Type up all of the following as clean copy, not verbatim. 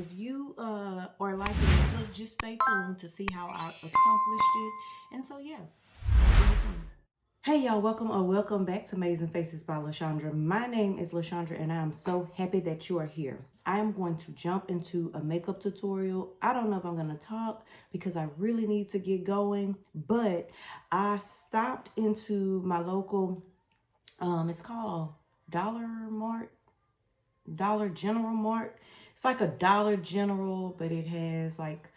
if you are liking this look, just stay tuned to see how I accomplished it. And so yeah, see you soon. Hey y'all, welcome back to Amazing Faces by LaShondra. My name is LaShondra and I am so happy that you are here. I am going to jump into a makeup tutorial. I don't know if I'm going to talk because I really need to get going, but I stopped into my local, it's called Dollar General Mart. It's like a Dollar General, but it has like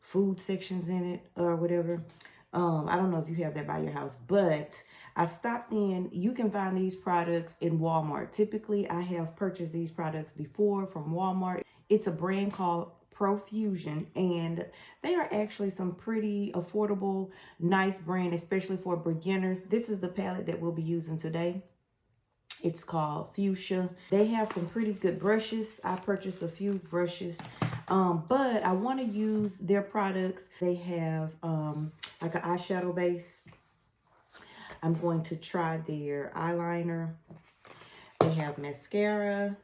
food sections in it or whatever. I don't know if you have that by your house, but I stopped in. You can find these products in Walmart. Typically, I have purchased these products before from Walmart. It's a brand called Profusion, and they are actually some pretty affordable, nice brand, especially for beginners. This is the palette that we'll be using today. It's called Fuchsia. They have some pretty good brushes. I purchased a few brushes, but I want to use their products. They have like an eyeshadow base. I'm going to try their eyeliner. They have mascara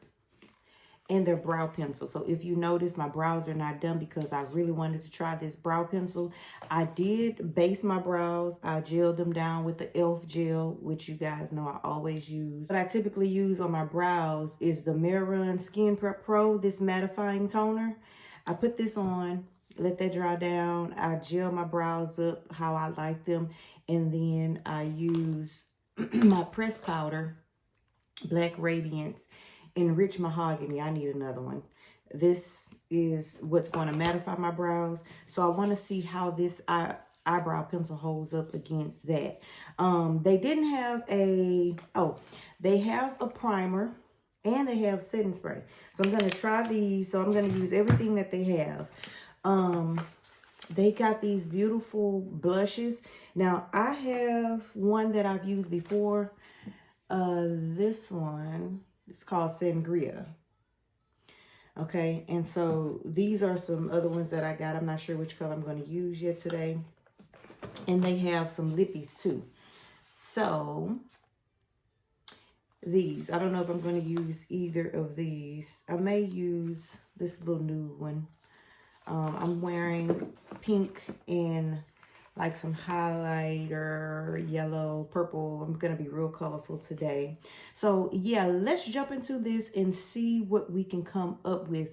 and their brow pencil. So if you notice, my brows are not done because I really wanted to try this brow pencil. I did base my brows. I gelled them down with the e.l.f. gel, which you guys know I always use. What I typically use on my brows is the Mehron Skin Prep Pro, this mattifying toner. I put this on, let that dry down. I gel my brows up how I like them. And then I use my press powder, Black Radiance, Enrich Mahogany. I need another one. This is what's going to mattify my brows. So I want to see how this eyebrow pencil holds up against that. They didn't have a, they have a primer and they have setting spray. So I'm going to try these. So I'm going to use everything that they have. They got these beautiful blushes. Now I have one that I've used before. This one, it's called Sangria. Okay, and so these are some other ones that I got. I'm not sure which color I'm going to use yet today. And they have some lippies too. So these, I don't know if I'm going to use either of these. I may use this little nude one. I'm wearing pink and like some highlighter, yellow, purple. I'm going to be real colorful today. So yeah, let's jump into this and see what we can come up with.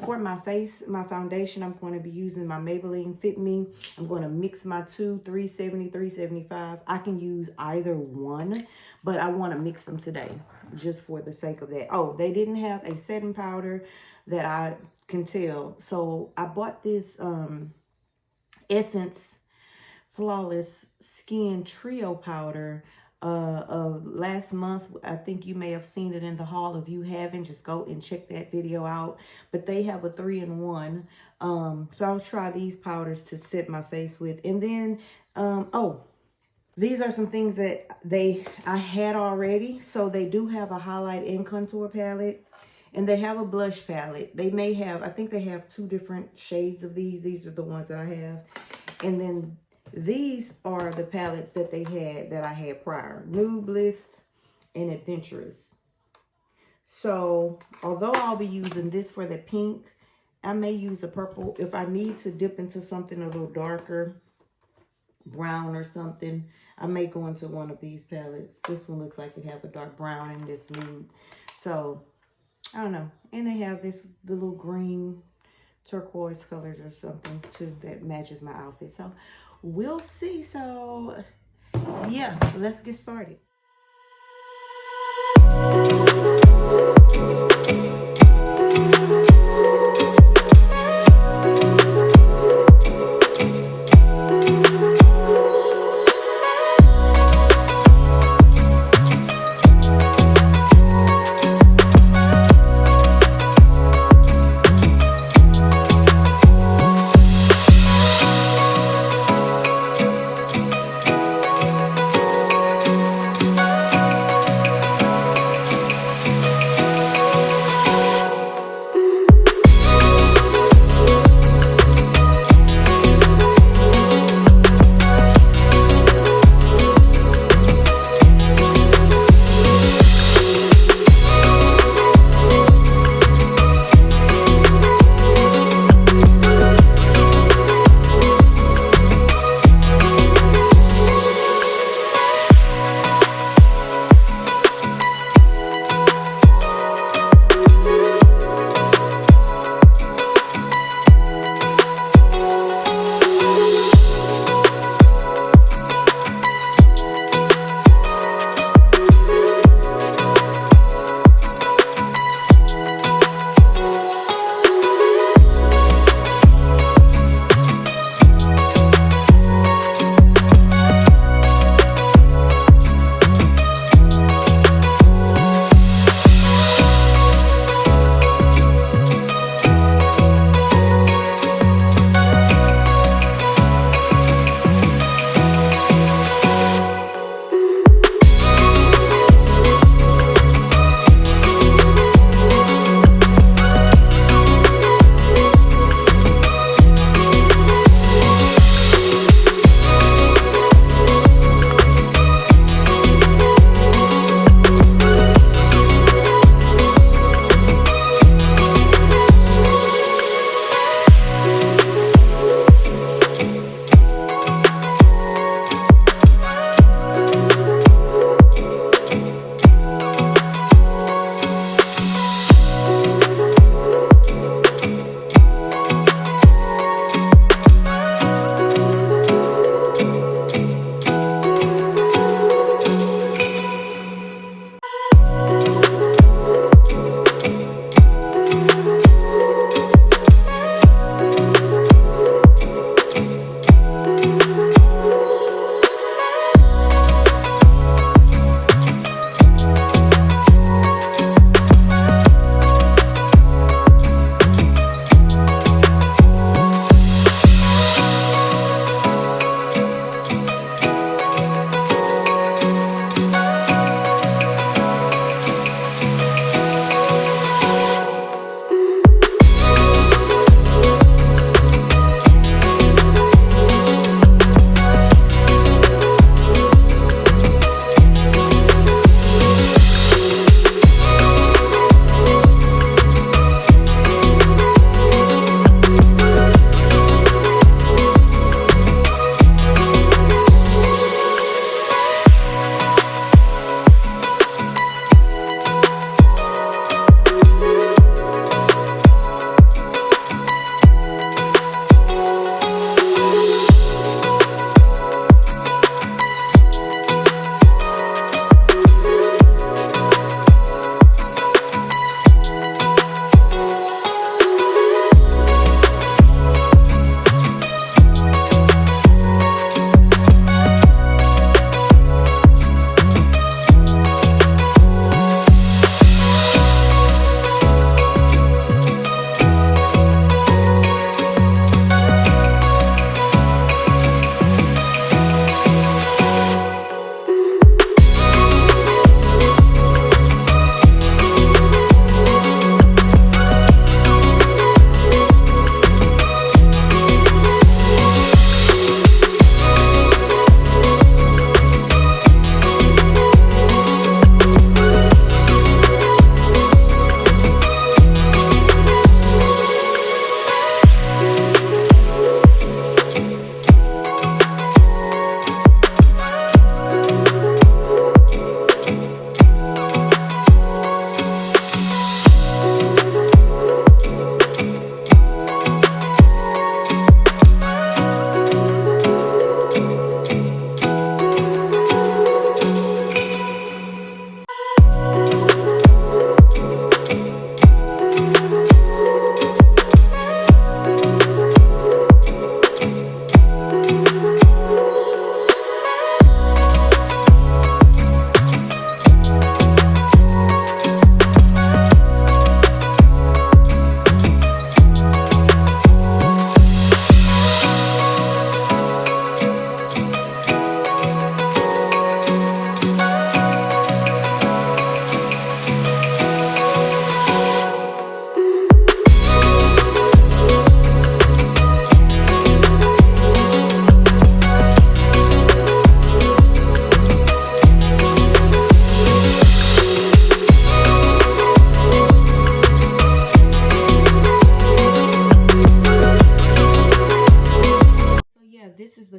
For my face, my foundation, I'm going to be using my Maybelline Fit Me. I'm going to mix my two, 370, 375. I can use either one, but I want to mix them today just for the sake of that. Oh, they didn't have a setting powder that I can tell. So I bought this Essence Flawless Skin Trio powder last month. I think you may have seen it in the haul. If you haven't, just go and check that video out. But they have a 3-in-1. So I'll try these powders to set my face with. And then these are some things that I had already. So they do have a highlight and contour palette. And they have a blush palette. They may have, I think they have 2 different shades of these. These are the ones that I have. And then these are the palettes that they had that I had prior. Nude Bliss and Adventurous. So, although I'll be using this for the pink, I may use the purple. If I need to dip into something a little darker, brown or something, I may go into one of these palettes. This one looks like it has a dark brown and this nude. So, I don't know. And they have the little green turquoise colors or something too that matches my outfit. So we'll see. So yeah, let's get started.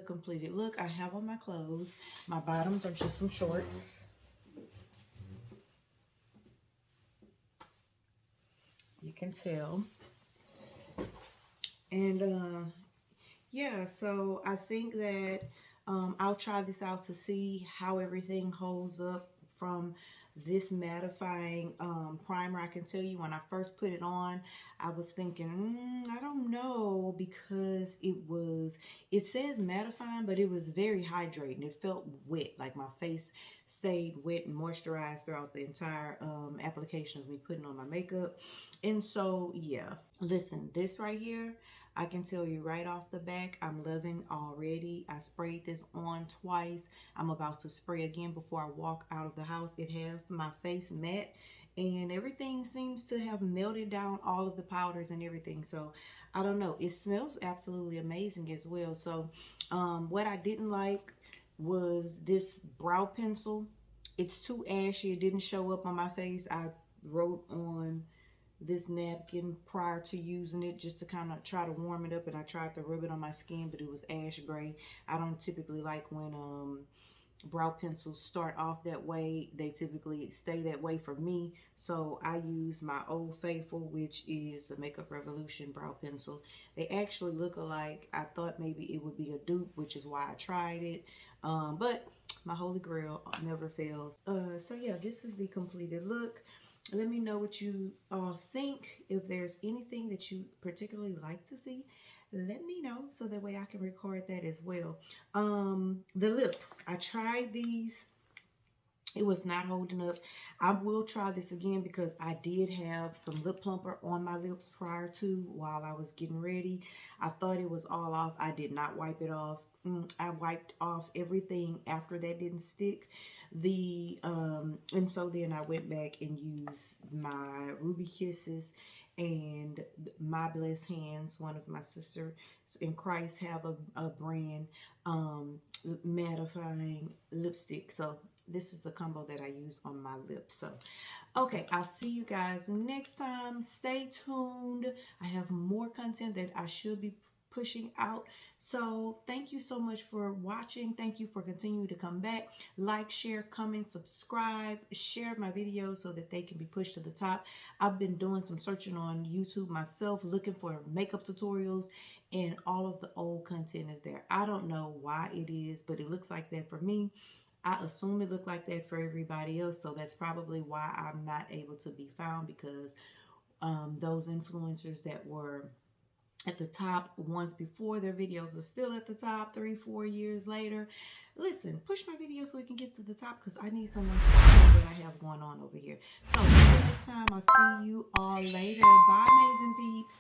the completed look. I have on my clothes. My bottoms are just some shorts. You can tell. And yeah, so I think that I'll try this out to see how everything holds up from this mattifying primer. I can tell you when I first put it on, I was thinking, I don't know, because it says mattifying, but it was very hydrating. It felt wet, like my face stayed wet and moisturized throughout the entire application of me putting on my makeup. And so, yeah, listen, this right here, I can tell you right off the back, I'm loving already. I sprayed this on twice. I'm about to spray again before I walk out of the house. It has my face matte, and everything seems to have melted down, all of the powders and everything. So I don't know. It smells absolutely amazing as well. So what I didn't like was this brow pencil. It's too ashy. It didn't show up on my face. I wrote on this napkin prior to using it just to kind of try to warm it up, and I tried to rub it on my skin, but it was ash gray. I don't typically like when brow pencils start off that way. They typically stay that way for me, so I use my Old Faithful, which is the Makeup Revolution brow pencil. They actually look alike. I thought maybe it would be a dupe, which is why I tried it, but my holy grail never fails. So yeah, this is the completed look. Let me know what you think. If there's anything that you particularly like to see, let me know so that way I can record that as well. The lips, I tried these. It was not holding up. I will try this again because I did have some lip plumper on my lips prior to while I was getting ready. I thought it was all off. I did not wipe it off. I wiped off everything after that didn't stick. And so then I went back and used my Ruby Kisses and My Blessed Hands. One of my sisters in Christ have a brand mattifying lipstick. So this is the combo that I use on my lips. So okay, I'll see you guys next time. Stay tuned. I have more content that I should be pushing out. So thank you so much for watching. Thank you for continuing to come back. Like, share, comment, subscribe, share my videos so that they can be pushed to the top. I've been doing some searching on YouTube myself, looking for makeup tutorials, and all of the old content is there. I don't know why it is, but it looks like that for me. I assume it looked like that for everybody else, so that's probably why I'm not able to be found, because those influencers that were at the top once before, their videos are still at the top 3-4 years later. Listen, push my video so we can get to the top, because I need someone to know what I have going on over here. So until next time, I'll see you all later. Bye, amazing peeps.